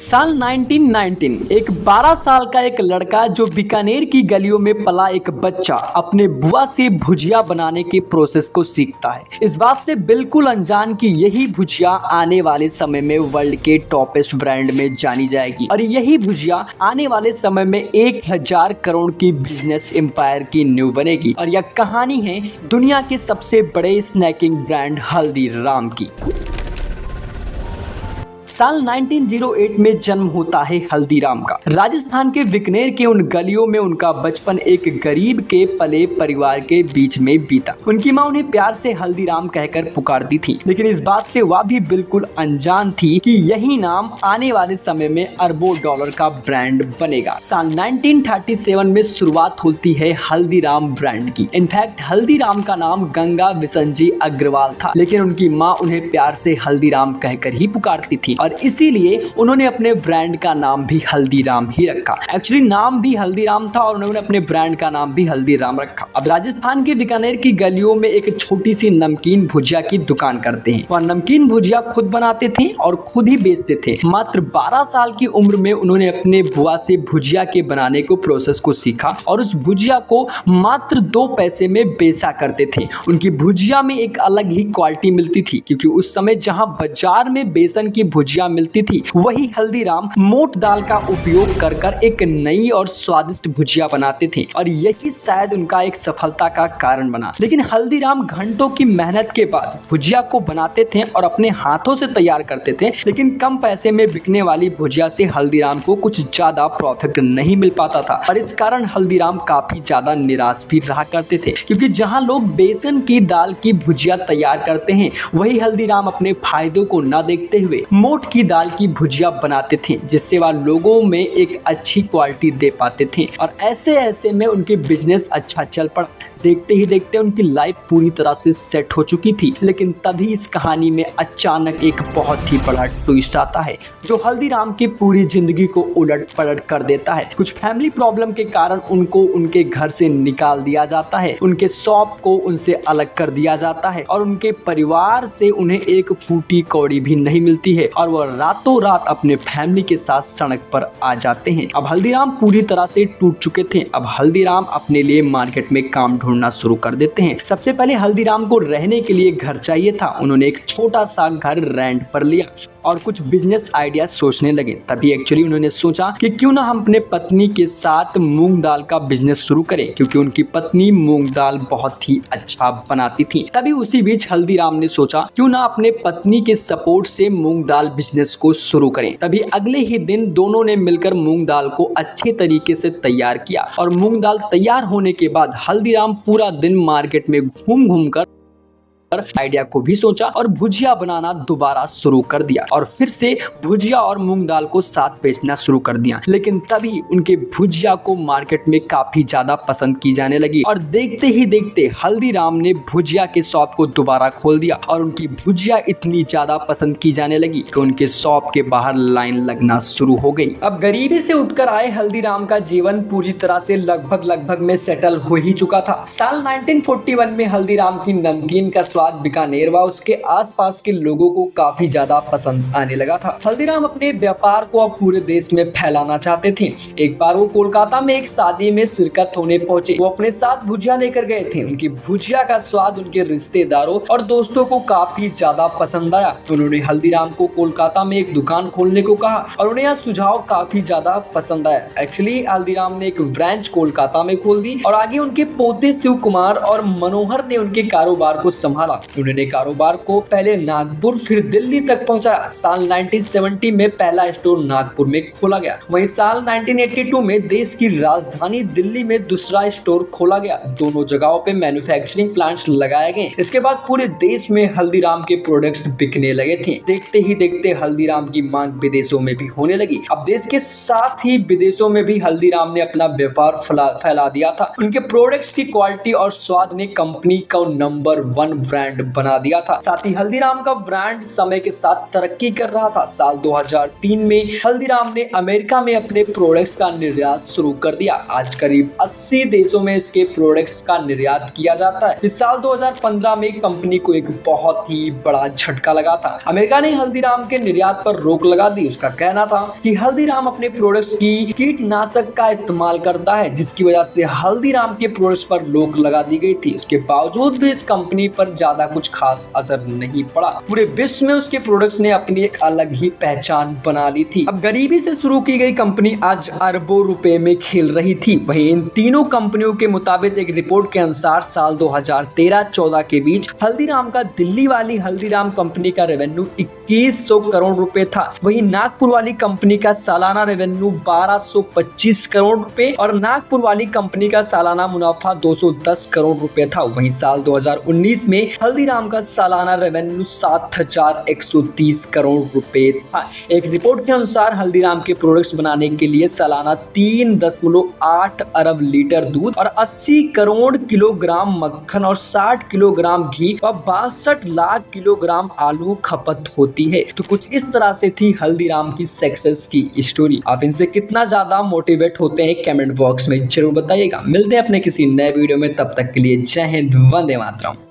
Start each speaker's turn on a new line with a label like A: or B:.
A: साल 1919 एक 12 साल का एक लड़का जो बीकानेर की गलियों में पला एक बच्चा अपने बुआ से भुजिया बनाने के प्रोसेस को सीखता है। इस बात से बिल्कुल अनजान कि यही भुजिया आने वाले समय में वर्ल्ड के टॉपेस्ट ब्रांड में जानी जाएगी और यही भुजिया आने वाले समय में 1000 करोड़ की बिजनेस एम्पायर की नींव बनेगी। और यह कहानी है दुनिया के सबसे बड़े स्नैकिंग ब्रांड हल्दीराम की। साल 1908 में जन्म होता है हल्दीराम का। राजस्थान के बीकानेर के उन गलियों में उनका बचपन एक गरीब के पले परिवार के बीच में बीता। उनकी मां उन्हें प्यार से हल्दीराम कहकर पुकारती थी, लेकिन इस बात से वह भी बिल्कुल अनजान थी कि यही नाम आने वाले समय में अरबों डॉलर का ब्रांड बनेगा। साल 1937 में शुरुआत होती है हल्दीराम ब्रांड की। इनफैक्ट हल्दीराम का नाम गंगा बिशनजी अग्रवाल था, लेकिन उनकी माँ उन्हें प्यार से हल्दीराम कहकर ही पुकारती थी और इसीलिए उन्होंने अपने ब्रांड का नाम भी हल्दीराम ही रखा। एक्चुअली नाम भी हल्दीराम था और उन्होंने अपने ब्रांड का नाम भी हल्दीराम रखा। अब राजस्थान के बीकानेर की गलियों में एक छोटी सी नमकीन भुजिया की दुकान करते हैं। वह नमकीन भुजिया खुद बनाते थे और खुद ही बेचते थे। मात्र 12 साल की उम्र में उन्होंने अपने बुआ से भुजिया के बनाने को प्रोसेस को सीखा और उस भुजिया को मात्र 2 पैसे में बेचा करते थे। उनकी भुजिया में एक अलग ही क्वालिटी मिलती थी, क्योंकि उस समय जहां बाजार में बेसन की भुजिया मिलती थी, वही हल्दीराम मोट दाल का उपयोग कर एक नई और स्वादिष्ट भुजिया बनाते थे और यही शायद उनका एक सफलता का कारण बना। लेकिन हल्दीराम घंटों की मेहनत के बाद भुजिया को बनाते थे और अपने हाथों से तैयार करते थे, लेकिन कम पैसे में बिकने वाली भुजिया से हल्दीराम को कुछ ज्यादा प्रॉफिट नहीं मिल पाता था और इस कारण हल्दीराम काफी ज्यादा निराश भी रहा करते थे, क्योंकि जहां लोग बेसन की दाल की भुजिया तैयार करते हैं, वही हल्दीराम अपने फायदों को न देखते हुए मोट की दाल की भुजिया बनाते थे, जिससे वह लोगों में एक अच्छी क्वालिटी दे पाते थे और ऐसे में उनके बिजनेस अच्छा चल पड़ा। देखते ही देखते उनकी लाइफ पूरी तरह से सेट हो चुकी थी। लेकिन तभी इस कहानी में अचानक एक बहुत ही बड़ा ट्विस्ट आता है जो हल्दीराम की पूरी जिंदगी को उलट पलट कर देता है। कुछ फैमिली प्रॉब्लम के कारण उनको उनके घर से निकाल दिया जाता है, उनके शॉप को उनसे अलग कर दिया जाता है और उनके परिवार से उन्हें एक फूटी कौड़ी भी नहीं मिलती है और वह रातों रात अपने फैमिली के साथ सड़क पर आ जाते हैं। अब हल्दीराम पूरी तरह से टूट चुके थे। अब हल्दीराम अपने लिए मार्केट में काम ढूंढना शुरू कर देते हैं। सबसे पहले हल्दीराम को रहने के लिए घर चाहिए था। उन्होंने एक छोटा सा घर रेंट पर लिया और कुछ बिजनेस आइडिया सोचने लगे। तभी एक्चुअली उन्होंने सोचा कि क्यों ना हम अपने पत्नी के साथ मूंग दाल का बिजनेस शुरू करें, क्योंकि उनकी पत्नी मूंग दाल बहुत ही अच्छा बनाती थी। तभी उसी बीच हल्दीराम ने सोचा क्यों ना अपने पत्नी के सपोर्ट से मूंग दाल बिजनेस को शुरू करें। तभी अगले ही दिन दोनों ने मिलकर मूंग दाल को अच्छे तरीके से तैयार किया और मूंग दाल तैयार होने के बाद हल्दीराम पूरा दिन मार्केट में घूम कर आइडिया को भी सोचा और भुजिया बनाना दोबारा शुरू कर दिया और फिर से भुजिया और मूंग दाल को साथ बेचना शुरू कर दिया। लेकिन तभी उनके भुजिया को मार्केट में काफी ज्यादा पसंद की जाने लगी और देखते ही देखते हल्दीराम ने भुजिया के शॉप को दोबारा खोल दिया और उनकी भुजिया इतनी ज्यादा पसंद की जाने लगी कि उनके शॉप के बाहर लाइन लगना शुरू हो गई। अब गरीबी से उठकर आए हल्दीराम का जीवन पूरी तरह से लगभग में सेटल हो ही चुका था। साल 1941 में हल्दीराम की नमकीन का बीकानेर व उसके आसपास के लोगों को काफी ज्यादा पसंद आने लगा था। हल्दीराम अपने व्यापार को अब पूरे देश में फैलाना चाहते थे। एक बार वो कोलकाता में एक शादी में शिरकत होने पहुंचे। वो अपने साथ भुजिया लेकर गए थे। उनकी भुजिया का स्वाद उनके रिश्तेदारों और दोस्तों को काफी ज्यादा पसंद आया। उन्होंने हल्दीराम को कोलकाता में एक दुकान खोलने को कहा और उन्हें यह सुझाव काफी ज्यादा पसंद आया। एक्चुअली हल्दीराम ने एक ब्रांच कोलकाता में खोल दी और आगे उनके पोते शिव कुमार और मनोहर ने उनके कारोबार को संभाला। उन्होंने कारोबार को पहले नागपुर फिर दिल्ली तक पहुंचाया। साल 1970 में पहला स्टोर नागपुर में खोला गया। वहीं साल 1982 में देश की राजधानी दिल्ली में दूसरा स्टोर खोला गया। दोनों जगहों पे मैन्युफैक्चरिंग प्लांट्स लगाए गए। इसके बाद पूरे देश में हल्दीराम के प्रोडक्ट्स बिकने लगे थे। देखते ही देखते हल्दीराम की मांग विदेशों में भी होने लगी। अब देश के साथ ही विदेशों में भी हल्दीराम ने अपना व्यापार फैला दिया था। उनके प्रोडक्ट्स की क्वालिटी और स्वाद ने कंपनी का नंबर 1 ब्रांड बना दिया था। साथ ही हल्दीराम का ब्रांड समय के साथ तरक्की कर रहा था। साल 2003 में हल्दीराम ने अमेरिका में अपने प्रोडक्ट्स का निर्यात शुरू कर दिया। आज करीब 80 देशों में इसके प्रोडक्ट्स का निर्यात किया जाता है। इस साल 2015 में कंपनी को एक बहुत ही बड़ा झटका लगा था। अमेरिका ने हल्दीराम के निर्यात पर रोक लगा दी। उसका कहना था कि हल्दीराम अपने प्रोडक्ट्स की कीटनाशक का इस्तेमाल करता है, जिसकी वजह से हल्दीराम के प्रोडक्ट्स पर रोक लगा दी गई थी। उसके बावजूद भी इस कंपनी पर ज्यादा कुछ खास असर नहीं पड़ा। पूरे विश्व में उसके प्रोडक्ट्स ने अपनी एक अलग ही पहचान बना ली थी। अब गरीबी से शुरू की गई कंपनी आज अरबों रुपए में खेल रही थी। वहीं इन तीनों कंपनियों के मुताबिक एक रिपोर्ट के अनुसार साल 2013-14 के बीच हल्दीराम का दिल्ली वाली हल्दीराम कंपनी का रेवेन्यू 2100 करोड़ रुपए था। वहीं नागपुर वाली कंपनी का सालाना रेवेन्यू 1225 करोड़ रुपए और नागपुर वाली कंपनी का सालाना मुनाफा 210 करोड़ रुपए था। वहीं साल 2019 में हल्दीराम का सालाना रेवेन्यू 7130 करोड़ रुपए था। एक रिपोर्ट के अनुसार हल्दीराम के प्रोडक्ट्स बनाने के लिए सालाना 3.8 अरब लीटर दूध और 80 करोड़ किलोग्राम मक्खन और 60 किलोग्राम घी और 62 लाख किलोग्राम आलू खपत होती है। तो कुछ इस तरह से थी हल्दीराम की सक्सेस की स्टोरी। आप इनसे कितना ज्यादा मोटिवेट होते हैं कमेंट बॉक्स में जरूर बताइएगा। मिलते हैं अपने किसी नए वीडियो में, तब तक के लिए जय हिंद, वंदे मातरम।